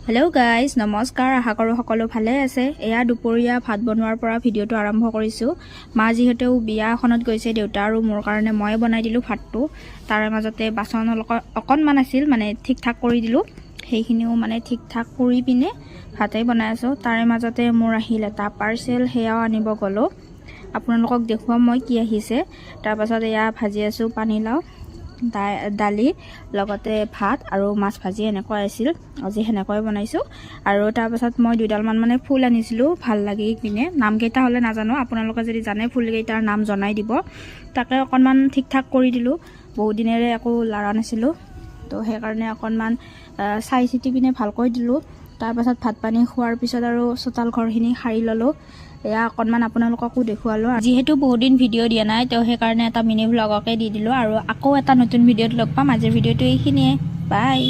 Hello' guys, নমস্কাৰ। আশা কৰোঁ সকলো ভালে আছে। এয়া দুপৰীয়া ভাত বনোৱাৰ পৰা ভিডিঅ'টো আৰম্ভ কৰিছোঁ। মা যিহেতু বিয়া এখনত গৈছে, দেউতা আৰু মোৰ কাৰণে ময়ে বনাই দিলোঁ ভাতটো। তাৰে মাজতে বাচন অকণমান আছিল, মানে ঠিক ঠাক কৰি দিলোঁ। সেইখিনিও মানে ঠিক ঠাক কৰি পিনে ভাতেই বনাই আছোঁ। তাৰে মাজতে মোৰ আহিল এটা পাৰ্চেল, সেয়াও আনিব গ'লোঁ। আপোনালোকক দেখুৱাম মই কি আহিছে। তাৰপাছত এয়া ভাজি আছোঁ পানীলাও, দালি, লগতে ভাত আৰু মাছ ভাজি এনেকুৱা আছিল। আজি সেনেকৈ বনাইছোঁ। আৰু তাৰপাছত মই 2ডালমান মানে ফুল আনিছিলোঁ, ভাল লাগি কিনে। নামকেইটা হ'লে নাজানো, আপোনালোকে যদি জানে ফুলকেইটাৰ নাম জনাই দিব। তাকে অকণমান ঠিক ঠাক কৰি দিলোঁ। বহুত দিনেৰে একো লৰা নাছিলোঁ, তো সেইকাৰণে অকণমান চাই চিতি পিনে ভালকৈ দিলোঁ। তাৰপাছত ভাত পানী খোৱাৰ পিছত আৰু চোতাল ঘৰখিনি সাৰি ল'লোঁ। এয়া অকণমান আপোনালোককো দেখুৱালোঁ। যিহেতু বহুত দিন ভিডিঅ' দিয়া নাই, তো সেইকাৰণে এটা মিনি ভ্লগকে দি দিলোঁ। আৰু আকৌ এটা নতুন ভিডিঅ'ত লগ পাম। আজিৰ ভিডিঅ'টো এইখিনিয়ে। বাই।